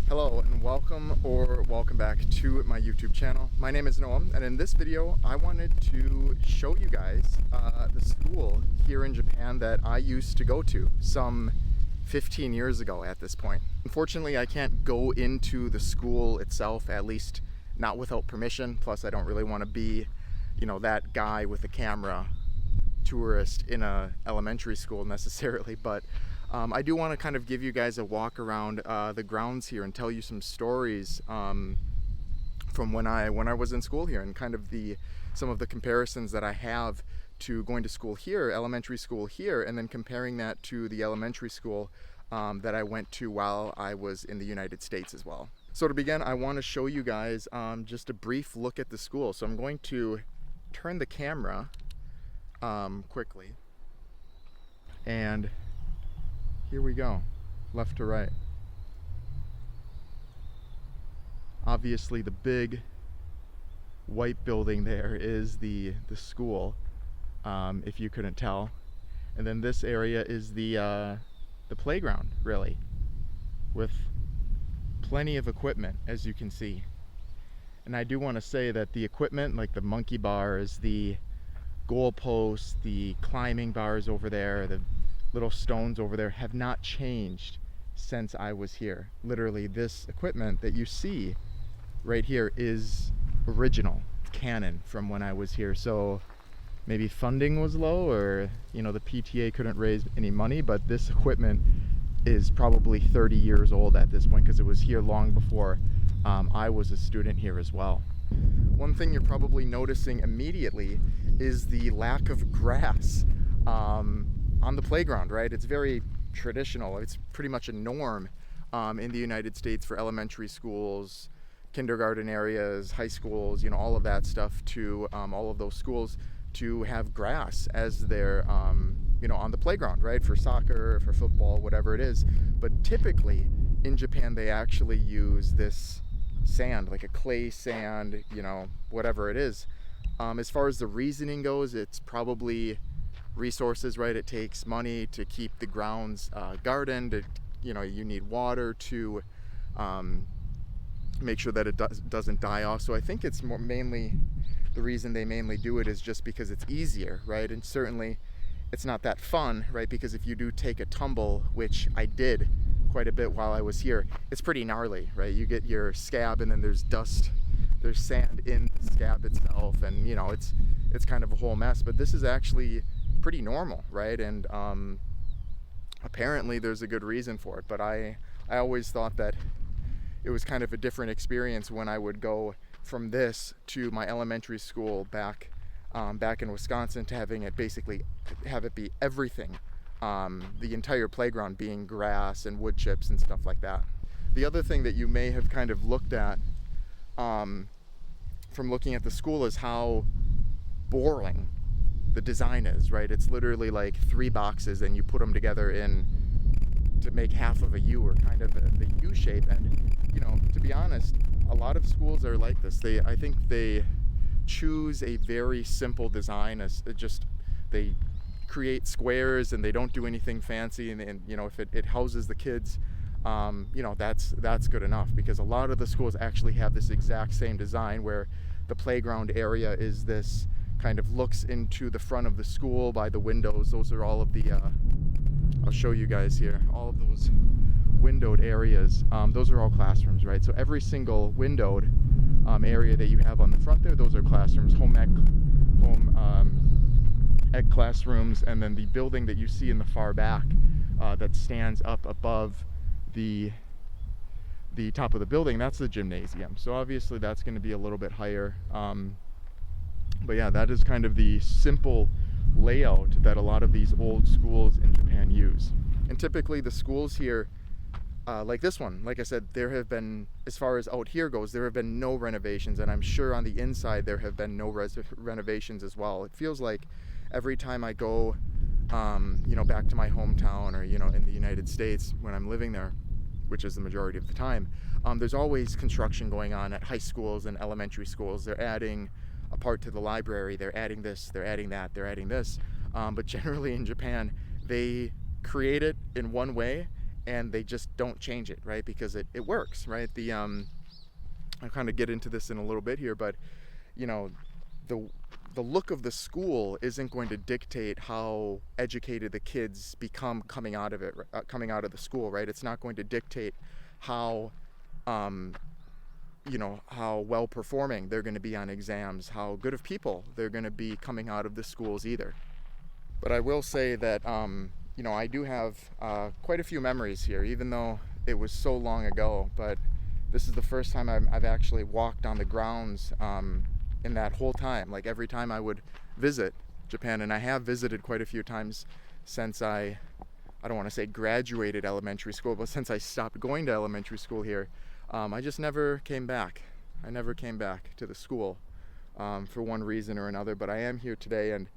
Hello and welcome back to my YouTube channel. My name is Noam, and in this video I wanted to show you guys the school here in Japan that I used to go to some 15 years ago at this point. Unfortunately, I can't go into the school itself, at least not without permission. Plus, I don't really want to be, that guy with a camera tourist in a elementary school necessarily, but I do want to kind of give you guys a walk around the grounds here and tell you some stories from when I was in school here, and kind of some of the comparisons that I have to going to school here, elementary school here, and then comparing that to the elementary school that I went to while I was in the United States as well. So to begin, I want to show you guys just a brief look at the school. So I'm going to turn the camera quickly, and here we go, left to right. Obviously the big white building there is the school, if you couldn't tell. And then this area is the playground, really, with plenty of equipment, as you can see. And I do want to say that the equipment, like the monkey bars, the goalposts, the climbing bars over there, the little stones over there, have not changed since I was here. Literally, this equipment that you see right here is original, canon from when I was here. So maybe funding was low, or the PTA couldn't raise any money, but this equipment is probably 30 years old at this point, because it was here long before I was a student here as well. One thing you're probably noticing immediately is the lack of grass on the playground, right? It's very traditional. It's pretty much a norm in the United States for elementary schools, kindergarten areas, high schools, all of that stuff, to all of those schools to have grass as their, on the playground, right? For soccer, for football, whatever it is. But typically in Japan, they actually use this sand, like a clay sand, whatever it is. As far as the reasoning goes, it's probably resources, right? It takes money to keep the grounds gardened. You need water to make sure that it doesn't die off. So I think it's mainly the reason they mainly do it is just because it's easier, right? And certainly it's not that fun, right? Because if you do take a tumble, which I did quite a bit while I was here, it's pretty gnarly, right? You get your scab, and then there's dust, there's sand in the scab itself, and it's kind of a whole mess. But this is actually pretty normal, right? And apparently there's a good reason for it, but I always thought that it was kind of a different experience when I would go from this to my elementary school back in Wisconsin, to have it be everything, the entire playground being grass and wood chips and stuff like that. The other thing that you may have kind of looked at from looking at the school is how boring the design is, right? It's literally like 3 boxes, and you put them together to make half of a U, or kind of the U shape. And to be honest, a lot of schools are like this. I think they choose a very simple design, as they create squares, and they don't do anything fancy, and if it houses the kids, that's good enough, because a lot of the schools actually have this exact same design, where the playground area is this kind of looks into the front of the school by the windows. Those are all of the I'll show you guys here, all of those windowed areas. Those are all classrooms, right? So every single windowed area that you have on the front there, those are classrooms, home ec classrooms. And then the building that you see in the far back that stands up above the top of the building, that's the gymnasium. So obviously that's going to be a little bit higher. But yeah, that is kind of the simple layout that a lot of these old schools in Japan use. And typically the schools here, like this one, like I said, there have been, as far as out here goes, there have been no renovations, and I'm sure on the inside there have been no renovations as well. It feels like every time I go, back to my hometown, or, in the United States when I'm living there, which is the majority of the time, there's always construction going on at high schools and elementary schools. They're adding a part to the library, they're adding this, they're adding that, they're adding this. But generally in Japan, they create it in one way and they just don't change it, right? Because it works, right? I'll kind of get into this in a little bit here, but you know, the the look of the school isn't going to dictate how educated the kids become coming out of the school, right? It's not going to dictate how how well performing they're going to be on exams, how good of people they're going to be coming out of the schools either. But I will say that I do have quite a few memories here, even though it was so long ago. But this is the first time I've actually walked on the grounds in that whole time. Like every time I would visit Japan, and I have visited quite a few times since I don't want to say graduated elementary school, but since I stopped going to elementary school here, I just never came back. I never came back to the school for one reason or another. But I am here today, and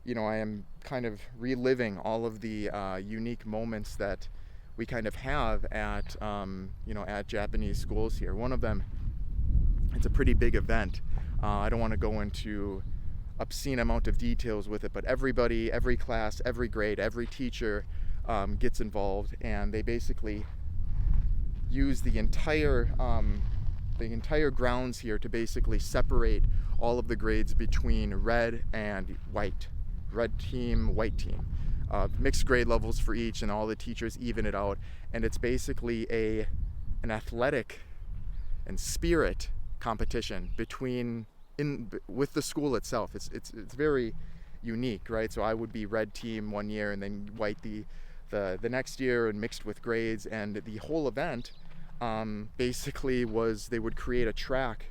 I am kind of reliving all of the unique moments that we kind of have at at Japanese schools here. One of them, it's a pretty big event. I don't want to go into obscene amount of details with it, but everybody, every class, every grade, every teacher gets involved, and they basically use the entire grounds here to basically separate all of the grades between red and white. Red team, white team. Mixed grade levels for each, and all the teachers even it out. And it's basically an athletic and spirit competition with the school itself. It's very unique, right? So I would be red team one year, and then white the next year, and mixed with grades. And the whole event basically was they would create a track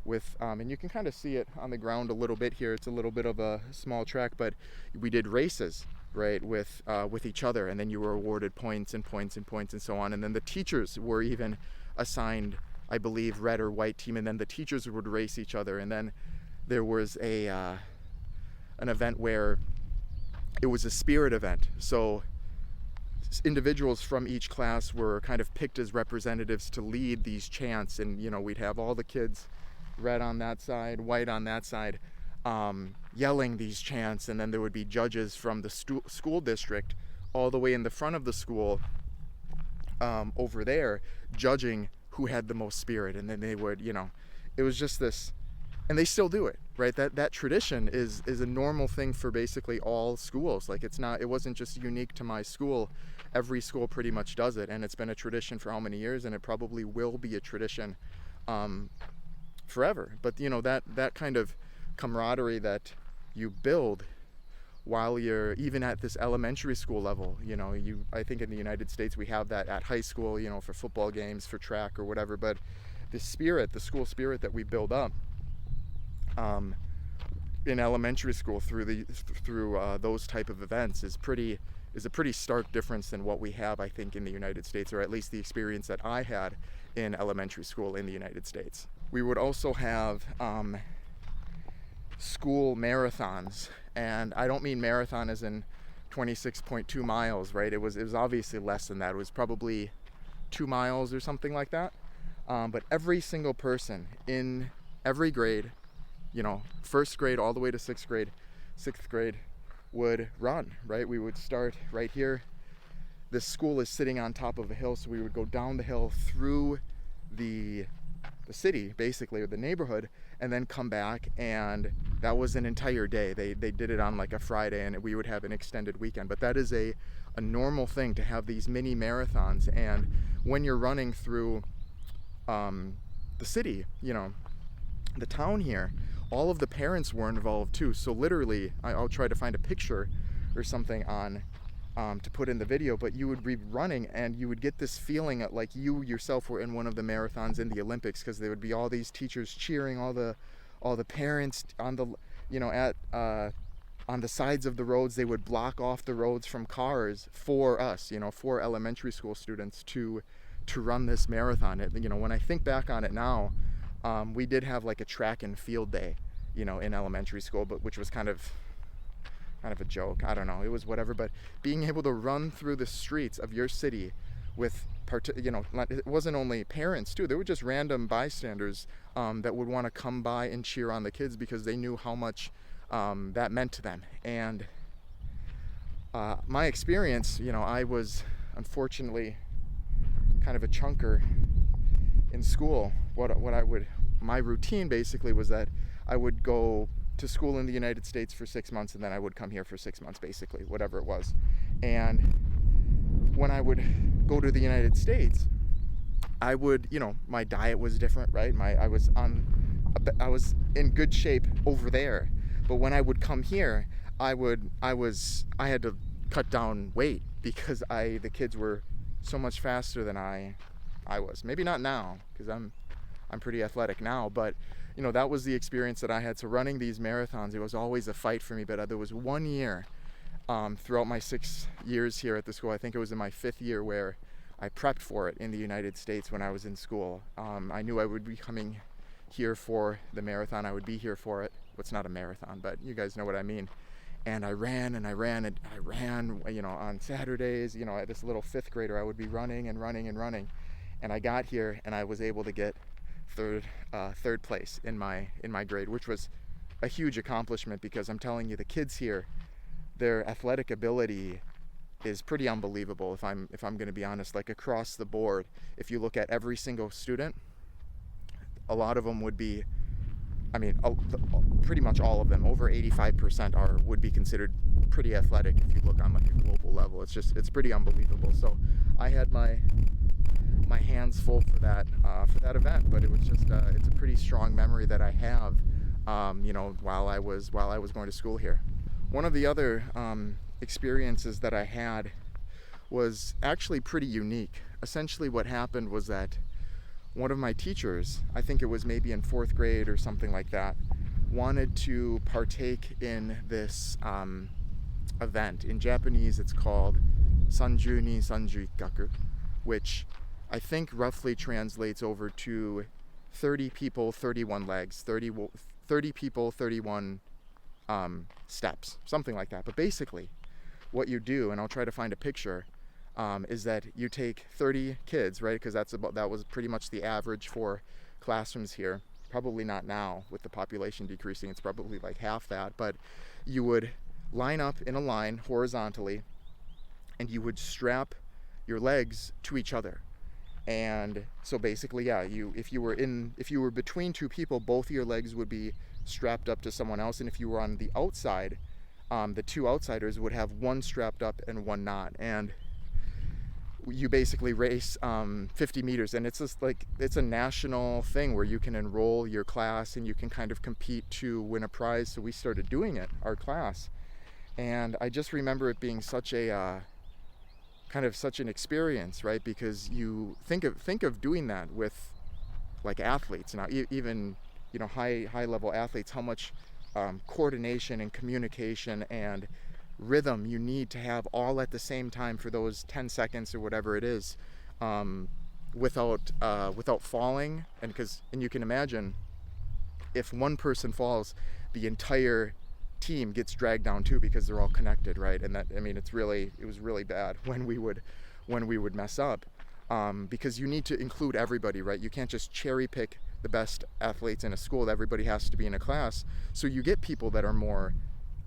with and you can kind of see it on the ground a little bit here. It's a little bit of a small track, but we did races, right, with each other, and then you were awarded points and points and points and so on. And then the teachers were even assigned, I believe, red or white team, and then the teachers would race each other. And then there was an event where it was a spirit event. So individuals from each class were kind of picked as representatives to lead these chants, and we'd have all the kids, red on that side, white on that side, yelling these chants, and then there would be judges from the school district all the way in the front of the school over there judging who had the most spirit. And then they would, it was just this, and they still do it, right? That tradition is a normal thing for basically all schools. Like it wasn't just unique to my school. Every school pretty much does it, and it's been a tradition for how many years, and it probably will be a tradition forever. But that kind of camaraderie that you build while you're even at this elementary school level, I think in the United States we have that at high school, for football games, for track or whatever. But the school spirit that we build up in elementary school through those type of events is a pretty stark difference than what we have, I think, in the United States, or at least the experience that I had in elementary school in the United States. We would also have school marathons, and I don't mean marathon as in 26.2 miles, right? It was obviously less than that. It was probably 2 miles or something like that. But every single person in every grade, first grade all the way to sixth grade would run, right? We would start right here. This school is sitting on top of a hill, so we would go down the hill through the city, basically, or the neighborhood, and then come back. And that was an entire day. They did it on like a Friday, and we would have an extended weekend. But that is a normal thing to have these mini marathons. And when you're running through the city, the town here, all of the parents were involved too. So literally, I'll try to find a picture or something on to put in the video, but you would be running and you would get this feeling like you yourself were in one of the marathons in the Olympics, because there would be all these teachers cheering, all the parents on the on the sides of the roads. They would block off the roads from cars for us, for elementary school students to run this marathon. When I think back on it now, we did have like a track and field day, in elementary school, but which was kind of a joke. I don't know. It was whatever. But being able to run through the streets of your city with, it wasn't only parents too. There were just random bystanders that would want to come by and cheer on the kids because they knew how much that meant to them. And My experience, I was unfortunately kind of a chunker in school. My routine basically was that I would go to school in the United States for 6 months, and then I would come here for 6 months, basically, whatever it was. And when I would go to the United States, I would, my diet was different, right? I was in good shape over there, but when I would come here, I had to cut down weight because the kids were so much faster than I was. Maybe not now, because I'm pretty athletic now, but that was the experience that I had. So running these marathons, it was always a fight for me. But there was one year throughout my 6 years here at the school, I think it was in my 5th year, where I prepped for it in the United States when I was in school. I knew I would be coming here for the marathon. I would be here for it. Well, it's not a marathon, but you guys know what I mean. And I ran, on Saturdays, as this little 5th grader, I would be running. And I got here and I was able to get third place in my grade, which was a huge accomplishment, because I'm telling you, the kids here, their athletic ability is pretty unbelievable, if I'm going to be honest. Like, across the board, if you look at every single student, a lot of them would be, pretty much all of them, over 85% would be considered pretty athletic if you look on like a global level. It's pretty unbelievable. So I had my hands full for that event, but it was just it's a pretty strong memory that I have, while I was going to school here. One of the other experiences that I had was actually pretty unique. Essentially what happened was that one of my teachers, I think it was maybe in 4th grade or something like that, wanted to partake in this event. In Japanese it's called Sanju ni Sanjuikaku, which I think roughly translates over to 30 people, 31 legs, 30 people, 31 steps, something like that. But basically what you do, and I'll try to find a picture, is that you take 30 kids, right? Because that was pretty much the average for classrooms here. Probably not now with the population decreasing. It's probably like half that. But you would line up in a line horizontally, and you would strap your legs to each other. And so basically, if you were between two people, both of your legs would be strapped up to someone else. And if you were on the outside, the two outsiders would have one strapped up and one not. And you basically race 50 meters, and it's just like, it's a national thing where you can enroll your class and you can kind of compete to win a prize. So we started doing it, our class, and I just remember it being such an experience, right? Because you think of doing that with like athletes now, even high level athletes, how much coordination and communication and rhythm you need to have all at the same time for those 10 seconds or whatever it is, without falling. And you can imagine, if one person falls, the entire team gets dragged down too, because they're all connected, right? And it was really bad when we would mess up, because you need to include everybody, right? You can't just cherry pick the best athletes in a school. Everybody has to be in a class. So you get people that are more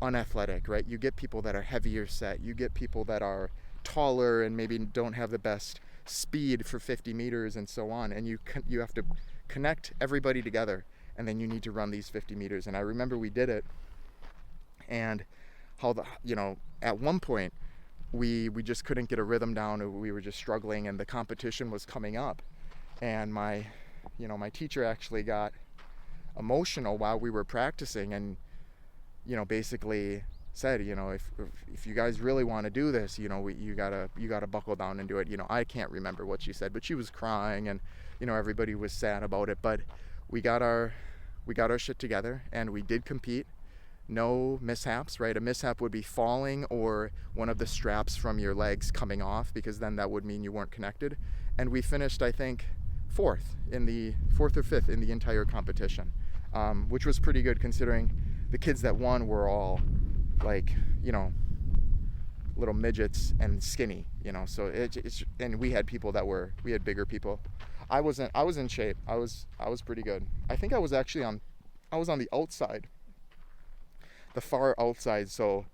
unathletic, right? You get people that are heavier set. You get people that are taller and maybe don't have the best speed for 50 meters and so on. And you have to connect everybody together, and then you need to run these 50 meters. And I remember we did it, and how at one point we just couldn't get a rhythm down. We were just struggling, and the competition was coming up, and my teacher actually got emotional while we were practicing, and basically said, if you guys really want to do this, you gotta buckle down and do it. I can't remember what she said, but she was crying, and everybody was sad about it. But we got our shit together, and we did compete. No mishaps, right? A mishap would be falling or one of the straps from your legs coming off, because then that would mean you weren't connected. And we finished, I think, fourth or fifth in the entire competition, which was pretty good, considering the kids that won were all like, little midgets and skinny, so and we had bigger people. I was in shape. I was pretty good. I think I was on the outside, the far outside. So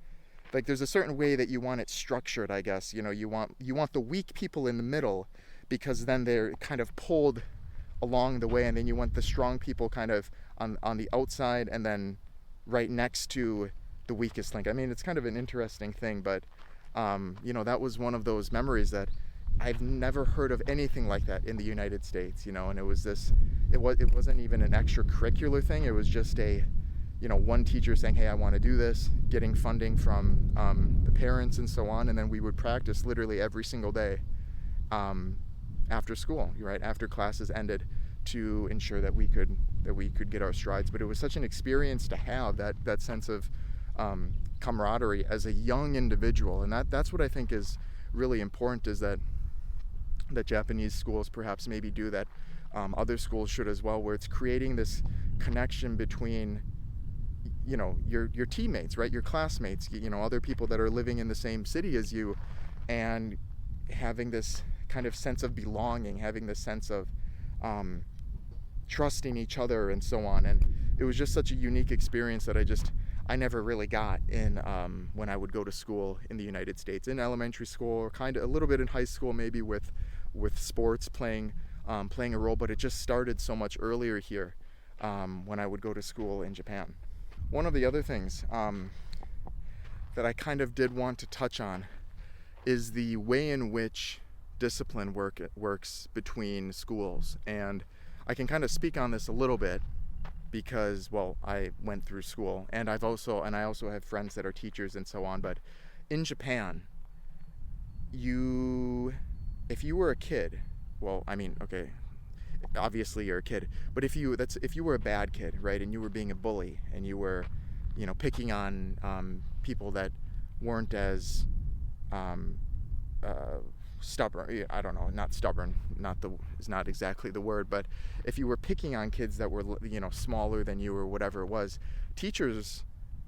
like there's a certain way that you want it structured, I guess. You want the weak people in the middle, because then they're kind of pulled along the way, and then you want the strong people kind of on the outside, and then right next to the weakest link. I mean, it's kind of an interesting thing, but that was one of those memories that I've never heard of anything like that in the United States, and it wasn't even an extracurricular thing. It was just one teacher saying, hey, I want to do this, getting funding from the parents and so on, and then we would practice literally every single day after school, right, after classes ended, to ensure that we could get our strides. But it was such an experience to have that sense of camaraderie as a young individual, and that's what I think is really important, is that Japanese schools perhaps maybe do that, other schools should as well, where it's creating this connection between your teammates, right, your classmates, other people that are living in the same city as you, and having this kind of sense of belonging, having this sense of trusting each other and so on. And it was just such a unique experience that I never really got in when I would go to school in the United States, in elementary school, or kind of a little bit in high school, maybe with sports playing a role, but it just started so much earlier here when I would go to school in Japan. One of the other things that I kind of did want to touch on is the way in which discipline works between schools. And I can kind of speak on this a little bit because, well, I went through school, and I also have friends that are teachers and so on. But in Japan, if you were a kid, well, I mean, okay, obviously you're a kid, but if you were a bad kid, right, and you were being a bully, and you were picking on people that weren't as stubborn, I don't know, not stubborn, is not exactly the word, but if you were picking on kids that were smaller than you or whatever it was, teachers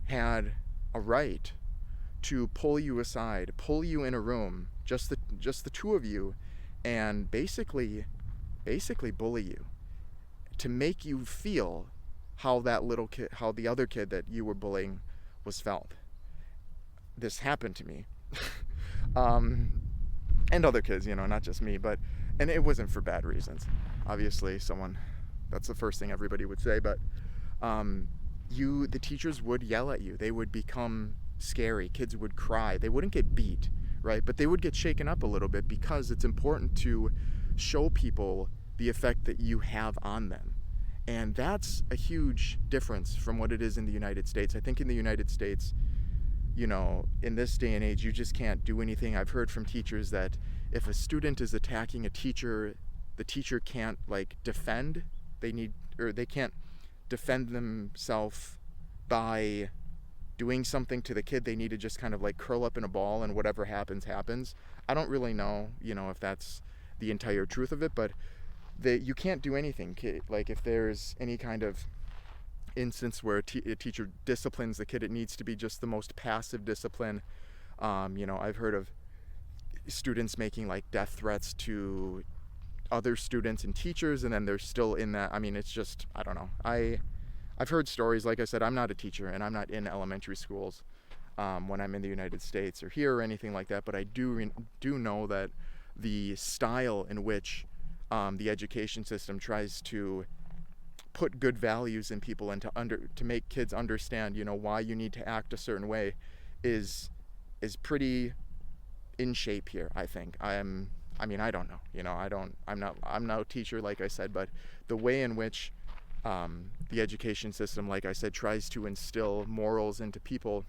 had a right to pull you aside, pull you in a room, just the two of you, and basically bully you, to make you feel how the other kid that you were bullying was felt. This happened to me. And other kids, not just me, and it wasn't for bad reasons. Obviously, that's the first thing everybody would say, but the teachers would yell at you. They would become scary. Kids would cry. They wouldn't get beat, right? But they would get shaken up a little bit, because it's important to show people the effect that you have on them. And that's a huge difference from what it is in the United States. I think in the United States, in this day and age, you just can't do anything. I've heard from teachers that if a student is attacking a teacher, the teacher can't defend. They can't defend themselves by doing something to the kid. They need to just kind of curl up in a ball, and whatever happens. I don't really know, if that's the entire truth of it, but you can't do anything. If there's any kind of instance where a teacher disciplines the kid, it needs to be just the most passive discipline. I've heard of students making death threats to other students and teachers, and then they're still in that. I mean, it's just, I don't know. I've heard stories. Like I said, I'm not a teacher, and I'm not in elementary schools when I'm in the United States or here or anything like that, but I do know that the style in which the education system tries to put good values in people, and to make kids understand, why you need to act a certain way, is pretty in shape here. I think I don't know. I'm not a teacher, like I said, but the way in which the education system, like I said, tries to instill morals into people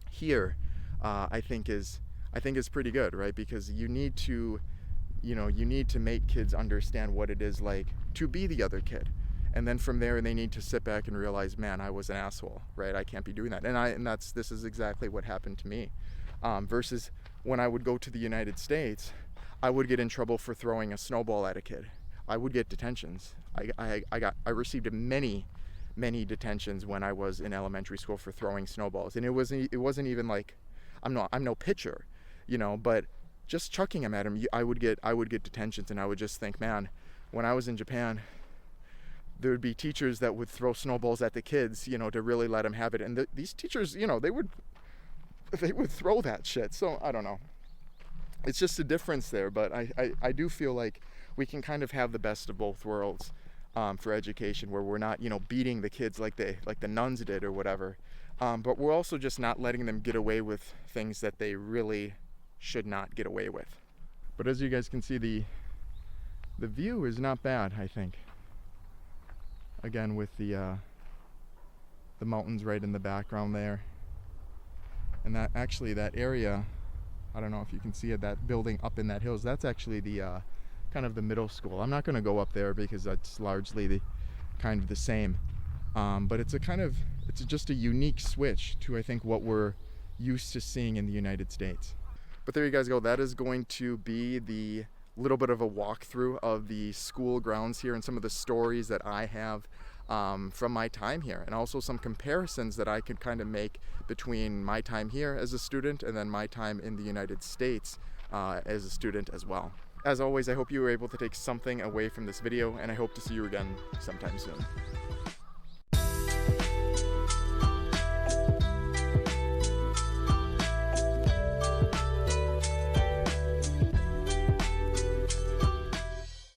here, I think is pretty good, right? Because you need to make kids understand what it is like to be the other kid. And then from there, they need to sit back and realize, man, I was an asshole, right? I can't be doing that. And this is exactly what happened to me. Versus when I would go to the United States, I would get in trouble for throwing a snowball at a kid. I would get detentions. I received many detentions when I was in elementary school for throwing snowballs. And it wasn't even I'm no pitcher, but just chucking them at him, I would get detentions. And I would just think, man, when I was in Japan, there would be teachers that would throw snowballs at the kids, to really let them have it. And these teachers, they would they would throw that shit. So I don't know. It's just a difference there, but I do feel like we can kind of have the best of both worlds for education, where we're not, you know, beating the kids like the nuns did or whatever, but we're also just not letting them get away with things that they really should not get away with. But as you guys can see, the view is not bad, I think. Again, with the mountains right in the background there, and that area, I don't know if you can see it, that building up in that hills, that's actually the kind of the middle school. I'm not going to go up there because that's largely the kind of the same, but it's just a unique switch to, I think, what we're used to seeing in the United States. But there you guys go. That is going to be the little bit of a walkthrough of the school grounds here and some of the stories that I have from my time here, and also some comparisons that I could kind of make between my time here as a student and then my time in the United States as a student as well. As always, I hope you were able to take something away from this video, and I hope to see you again sometime soon.